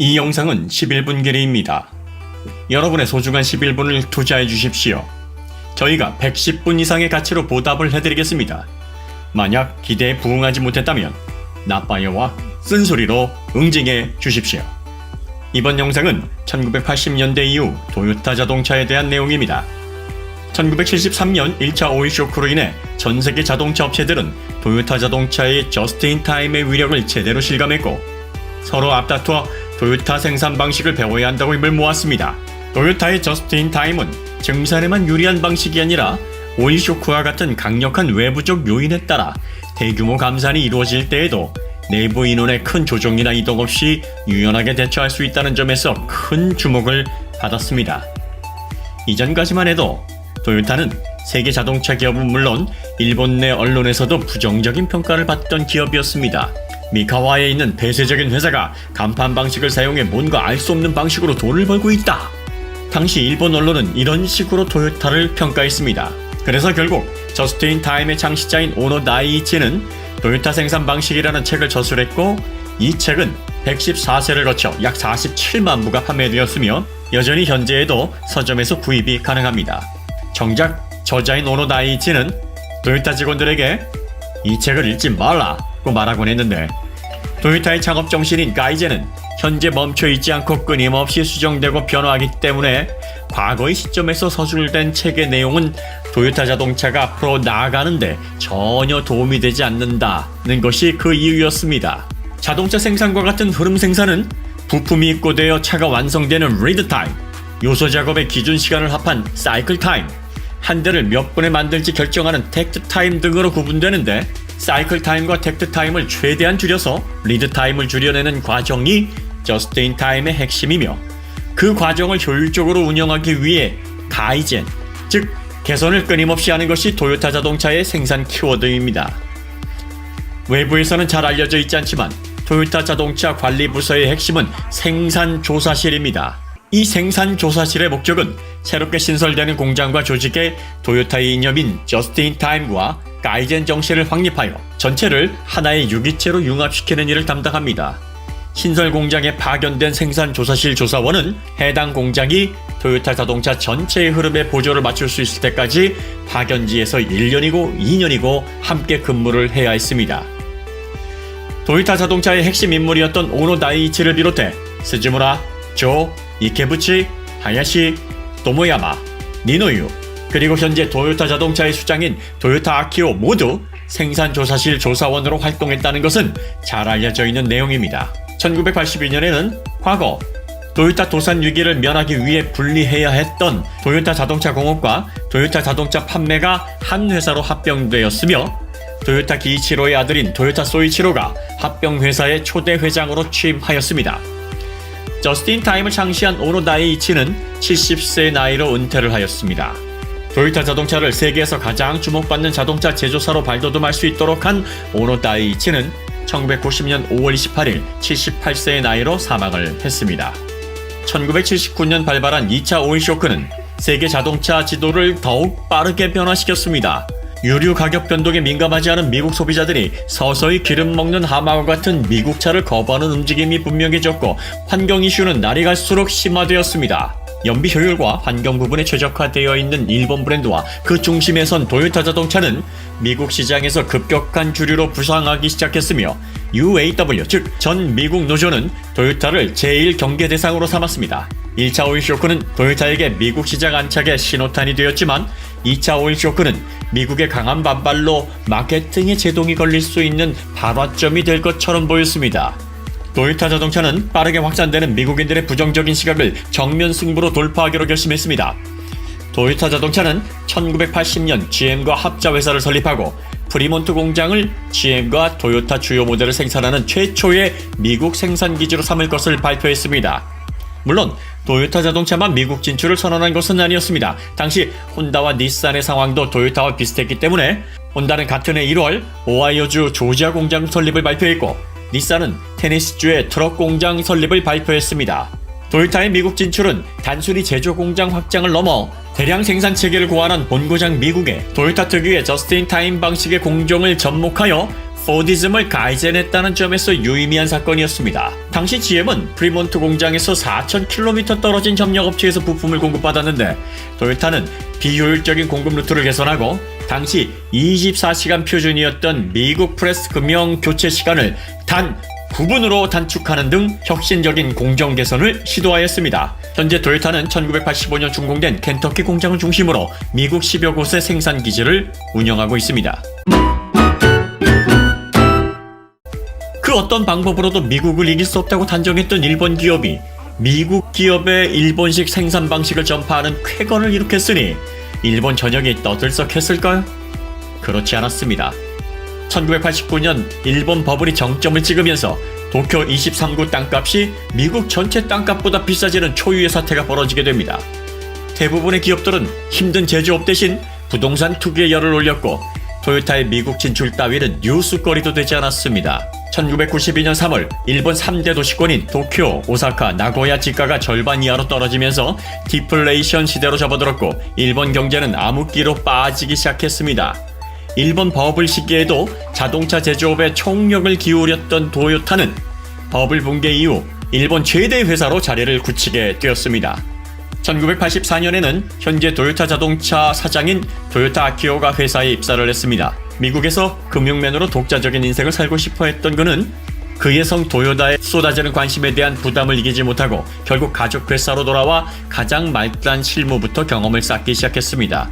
이 영상은 11분 길이입니다. 여러분의 소중한 11분을 투자해 주십시오. 저희가 110분 이상의 가치로 보답을 해드리겠습니다. 만약 기대에 부응하지 못했다면 나빠요와 쓴소리로 응징해 주십시오. 이번 영상은 1980년대 이후 도요타 자동차에 대한 내용입니다. 1973년 1차 오일 쇼크로 인해 전세계 자동차 업체들은 도요타 자동차의 저스트인타임의 위력을 제대로 실감했고 서로 앞다투어 도요타 생산 방식을 배워야 한다고 힘을 모았습니다. 도요타의 저스트인타임은 증산에만 유리한 방식이 아니라 오일 쇼크와 같은 강력한 외부적 요인에 따라 대규모 감산이 이루어질 때에도 내부 인원의 큰 조정이나 이동 없이 유연하게 대처할 수 있다는 점에서 큰 주목을 받았습니다. 이전까지만 해도 도요타는 세계 자동차 기업은 물론 일본 내 언론에서도 부정적인 평가를 받던 기업이었습니다. 미카와에 있는 폐쇄적인 회사가 간판 방식을 사용해 뭔가 알 수 없는 방식으로 돈을 벌고 있다. 당시 일본 언론은 이런 식으로 도요타를 평가했습니다. 그래서 결국 저스트인타임의 창시자인 오노 나이이치는 도요타 생산 방식이라는 책을 저술했고 이 책은 114세를 거쳐 약 47만 부가 판매되었으며 여전히 현재에도 서점에서 구입이 가능합니다. 정작 저자인 오노 나이이치는 도요타 직원들에게 이 책을 읽지 말라고 말하곤 했는데 도요타의 창업 정신인 가이젠은 현재 멈춰있지 않고 끊임없이 수정되고 변화하기 때문에 과거의 시점에서 서술된 책의 내용은 도요타 자동차가 앞으로 나아가는데 전혀 도움이 되지 않는다는 것이 그 이유였습니다. 자동차 생산과 같은 흐름 생산은 부품이 입고되어 차가 완성되는 리드 타임, 요소 작업의 기준 시간을 합한 사이클 타임, 한 대를 몇 분에 만들지 결정하는 텍트 타임 등으로 구분되는데 사이클 타임과 텍트 타임을 최대한 줄여서 리드 타임을 줄여내는 과정이 저스트 인 타임의 핵심이며 그 과정을 효율적으로 운영하기 위해 가이젠, 즉 개선을 끊임없이 하는 것이 도요타 자동차의 생산 키워드입니다. 외부에서는 잘 알려져 있지 않지만 도요타 자동차 관리부서의 핵심은 생산조사실입니다. 이 생산조사실의 목적은 새롭게 신설되는 공장과 조직에 도요타의 이념인 저스트인타임과 가이젠 정신을 확립하여 전체를 하나의 유기체로 융합시키는 일을 담당합니다. 신설 공장에 파견된 생산조사실 조사원은 해당 공장이 도요타 자동차 전체의 흐름에 보조를 맞출 수 있을 때까지 파견지에서 1년이고 2년이고 함께 근무를 해야 했습니다. 도요타 자동차의 핵심 인물이었던 오노 나이이치를 비롯해 스즈무라, 조, 이케부치, 하야시, 토모야마, 니노유, 그리고 현재 도요타 자동차의 수장인 도요타 아키오 모두 생산조사실 조사원으로 활동했다는 것은 잘 알려져 있는 내용입니다. 1982년에는 과거 도요타 도산 위기를 면하기 위해 분리해야 했던 도요타 자동차 공업과 도요타 자동차 판매가 한 회사로 합병되었으며 도요타 기이치로의 아들인 도요타 소이치로가 합병회사의 초대 회장으로 취임하였습니다. 저스트인타임을 창시한 오노 나이이치는 70세의 나이로 은퇴를 하였습니다. 도요타 자동차를 세계에서 가장 주목받는 자동차 제조사로 발돋움할 수 있도록 한 오노 나이이치는 1990년 5월 28일 78세의 나이로 사망을 했습니다. 1979년 발발한 2차 오일 쇼크는 세계 자동차 지도를 더욱 빠르게 변화시켰습니다. 유류 가격 변동에 민감하지 않은 미국 소비자들이 서서히 기름 먹는 하마와 같은 미국 차를 거부하는 움직임이 분명해졌고 환경 이슈는 날이 갈수록 심화되었습니다. 연비 효율과 환경 부분에 최적화되어 있는 일본 브랜드와 그 중심에 선 도요타 자동차는 미국 시장에서 급격한 주류로 부상하기 시작했으며 UAW 즉 전 미국 노조는 도요타를 제1 경계 대상으로 삼았습니다. 1차 오일 쇼크는 도요타에게 미국 시장 안착의 신호탄이 되었지만 2차 오일 쇼크는 미국의 강한 반발로 마케팅에 제동이 걸릴 수 있는 발화점이 될 것처럼 보였습니다. 도요타 자동차는 빠르게 확산되는 미국인들의 부정적인 시각을 정면 승부로 돌파하기로 결심했습니다. 도요타 자동차는 1980년 GM과 합자회사를 설립하고 프리몬트 공장을 GM과 도요타 주요 모델을 생산하는 최초의 미국 생산기지로 삼을 것을 발표했습니다. 물론 도요타 자동차만 미국 진출을 선언한 것은 아니었습니다. 당시 혼다와 닛산의 상황도 도요타와 비슷했기 때문에 혼다는 같은 해 1월 오하이오주 조지아 공장 설립을 발표했고 닛산은 테네시주의 트럭 공장 설립을 발표했습니다. 도요타의 미국 진출은 단순히 제조 공장 확장을 넘어 대량 생산 체계를 고안한 본고장 미국에 도요타 특유의 저스트인타임 방식의 공정을 접목하여 포디즘을改善했다는 점에서 유의미한 사건이었습니다. 당시 GM은 프리몬트 공장에서 4,000km 떨어진 협력업체에서 부품을 공급받았는데 토요타는 비효율적인 공급 루트를 개선하고 당시 24시간 표준이었던 미국 프레스 금형 교체 시간을 단 9분으로 단축하는 등 혁신적인 공정 개선을 시도하였습니다. 현재 토요타는 1985년 준공된 켄터키 공장을 중심으로 미국 10여 곳의 생산 기지를 운영하고 있습니다. 그 어떤 방법으로도 미국을 이길 수 없다고 단정했던 일본 기업이 미국 기업의 일본식 생산 방식을 전파하는 쾌거를 일으켰으니 일본 전역이 떠들썩했을까요? 그렇지 않았습니다. 1989년 일본 버블이 정점을 찍으면서 도쿄 23구 땅값이 미국 전체 땅값보다 비싸지는 초유의 사태가 벌어지게 됩니다. 대부분의 기업들은 힘든 제조업 대신 부동산 투기에 열을 올렸고 토요타의 미국 진출 따위는 뉴스거리도 되지 않았습니다. 1992년 3월 일본 3대 도시권인 도쿄, 오사카, 나고야 지가가 절반 이하로 떨어지면서 디플레이션 시대로 접어들었고 일본 경제는 암흑기로 빠지기 시작했습니다. 일본 버블 시기에도 자동차 제조업에 총력을 기울였던 토요타는 버블 붕괴 이후 일본 최대 회사로 자리를 굳히게 되었습니다. 1984년에는 현재 토요타 자동차 사장인 토요타 아키오가 회사에 입사를 했습니다. 미국에서 금융맨으로 독자적인 인생을 살고 싶어 했던 그는 그의 성 토요타에 쏟아지는 관심에 대한 부담을 이기지 못하고 결국 가족 회사로 돌아와 가장 말단 실무부터 경험을 쌓기 시작했습니다.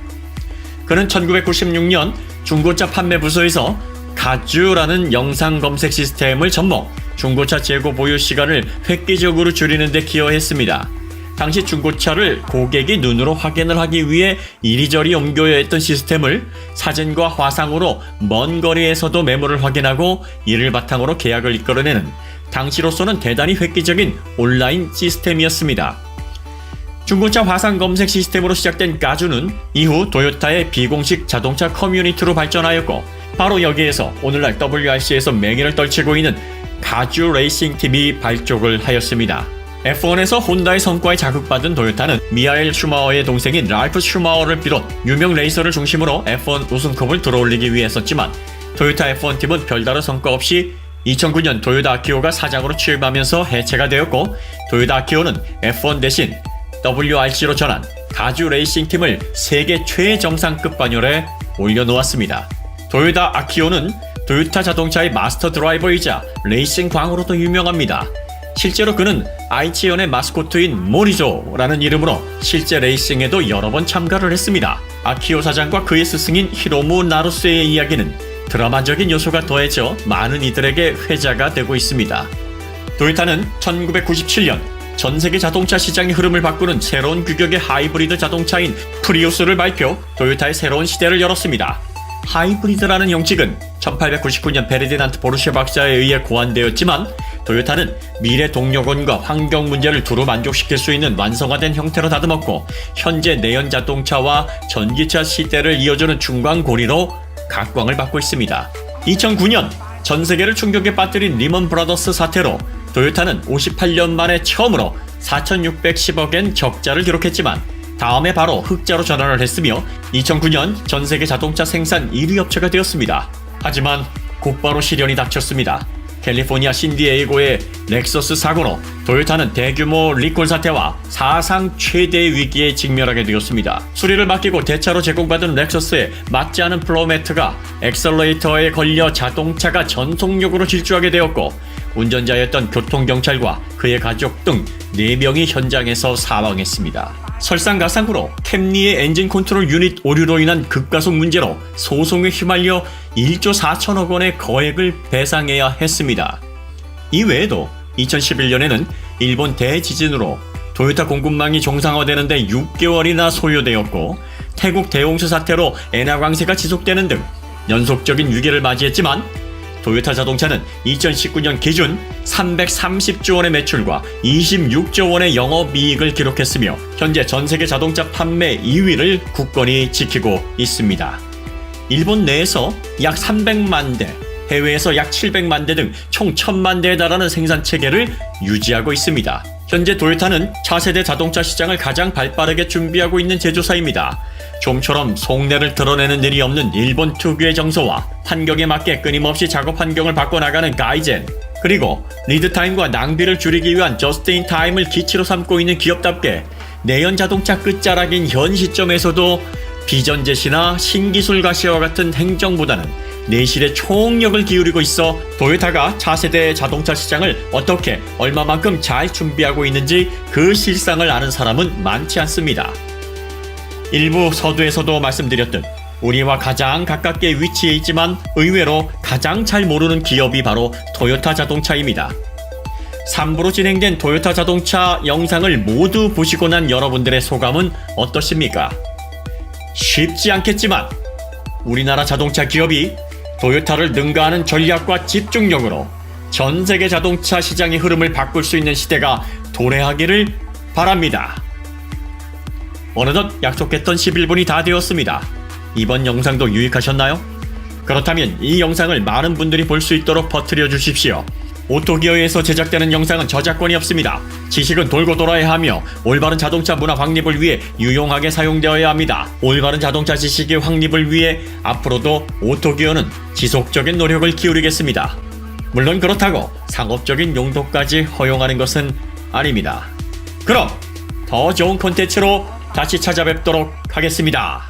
그는 1996년 중고차 판매 부서에서 가주라는 영상 검색 시스템을 접목, 중고차 재고 보유 시간을 획기적으로 줄이는 데 기여했습니다. 당시 중고차를 고객이 눈으로 확인을 하기 위해 이리저리 옮겨야 했던 시스템을 사진과 화상으로 먼 거리에서도 매물을 확인하고 이를 바탕으로 계약을 이끌어내는 당시로서는 대단히 획기적인 온라인 시스템이었습니다. 중고차 화상 검색 시스템으로 시작된 가주는 이후 토요타의 비공식 자동차 커뮤니티로 발전하였고 바로 여기에서 오늘날 WRC에서 맹위를 떨치고 있는 가주 레이싱 팀이 발족을 하였습니다. F1에서 혼다의 성과에 자극받은 토요타는 미하엘 슈마어의 동생인 랄프 슈마어를 비롯 유명 레이서를 중심으로 F1 우승컵을 들어올리기 위해 했었지만 토요타 F1팀은 별다른 성과 없이 2009년 토요타 아키오가 사장으로 취임하면서 해체가 되었고 토요타 아키오는 F1 대신 WRC로 전환 가주 레이싱 팀을 세계 최정상급 반열에 올려놓았습니다. 토요타 아키오는 토요타 자동차의 마스터 드라이버이자 레이싱 광으로도 유명합니다. 실제로 그는 아이치현의 마스코트인 모리조라는 이름으로 실제 레이싱에도 여러 번 참가를 했습니다. 아키오 사장과 그의 스승인 히로무 나루스의 이야기는 드라마적인 요소가 더해져 많은 이들에게 회자가 되고 있습니다. 토요타는 1997년 전 세계 자동차 시장의 흐름을 바꾸는 새로운 규격의 하이브리드 자동차인 프리우스를 발표, 토요타의 새로운 시대를 열었습니다. 하이브리드라는 형식은 1899년 베르디난트 포르쉐 박사에 의해 고안되었지만 토요타는 미래 동력원과 환경 문제를 두루 만족시킬 수 있는 완성화된 형태로 다듬었고 현재 내연 자동차와 전기차 시대를 이어주는 중간 고리로 각광을 받고 있습니다. 2009년 전 세계를 충격에 빠뜨린 리먼 브라더스 사태로 토요타는 58년 만에 처음으로 4,610억엔 적자를 기록했지만 다음에 바로 흑자로 전환을 했으며 2009년 전 세계 자동차 생산 1위 업체가 되었습니다. 하지만 곧바로 시련이 닥쳤습니다. 캘리포니아 샌디에이고의 렉서스 사고로 토요타는 대규모 리콜 사태와 사상 최대의 위기에 직면하게 되었습니다. 수리를 맡기고 대차로 제공받은 렉서스에 맞지 않은 플로우 매트가 엑셀러레이터에 걸려 자동차가 전속력으로 질주하게 되었고 운전자였던 교통경찰과 그의 가족 등 4명이 현장에서 사망했습니다. 설상가상으로 캠리의 엔진 컨트롤 유닛 오류로 인한 급가속 문제로 소송에 휘말려 1조 4천억 원의 거액을 배상해야 했습니다. 이외에도 2011년에는 일본 대지진으로 토요타 공급망이 정상화되는데 6개월이나 소요되었고 태국 대홍수 사태로 엔화 강세가 지속되는 등 연속적인 위기를 맞이했지만 토요타 자동차는 2019년 기준 330조 원의 매출과 26조 원의 영업이익을 기록했으며 현재 전세계 자동차 판매 2위를 굳건히 지키고 있습니다. 일본 내에서 약 300만 대, 해외에서 약 700만 대 등 총 1000만 대에 달하는 생산 체계를 유지하고 있습니다. 현재 토요타는 차세대 자동차 시장을 가장 발빠르게 준비하고 있는 제조사입니다. 좀처럼 속내를 드러내는 일이 없는 일본 특유의 정서와 환경에 맞게 끊임없이 작업 환경을 바꿔나가는 가이젠, 그리고 리드타임과 낭비를 줄이기 위한 저스트인타임을 기치로 삼고 있는 기업답게 내연 자동차 끝자락인 현 시점에서도 비전 제시나 신기술 가시와 같은 행정보다는 내실에 총력을 기울이고 있어 토요타가 차세대 자동차 시장을 어떻게 얼마만큼 잘 준비하고 있는지 그 실상을 아는 사람은 많지 않습니다. 일부 서두에서도 말씀드렸듯 우리와 가장 가깝게 위치해 있지만 의외로 가장 잘 모르는 기업이 바로 토요타 자동차입니다. 3부로 진행된 토요타 자동차 영상을 모두 보시고 난 여러분들의 소감은 어떠십니까? 쉽지 않겠지만 우리나라 자동차 기업이 토요타를 능가하는 전략과 집중력으로 전 세계 자동차 시장의 흐름을 바꿀 수 있는 시대가 도래하기를 바랍니다. 어느덧 약속했던 11분이 다 되었습니다. 이번 영상도 유익하셨나요? 그렇다면 이 영상을 많은 분들이 볼 수 있도록 퍼뜨려 주십시오. 오토기어에서 제작되는 영상은 저작권이 없습니다. 지식은 돌고 돌아야 하며 올바른 자동차 문화 확립을 위해 유용하게 사용되어야 합니다. 올바른 자동차 지식의 확립을 위해 앞으로도 오토기어는 지속적인 노력을 기울이겠습니다. 물론 그렇다고 상업적인 용도까지 허용하는 것은 아닙니다. 그럼 더 좋은 콘텐츠로 다시 찾아뵙도록 하겠습니다.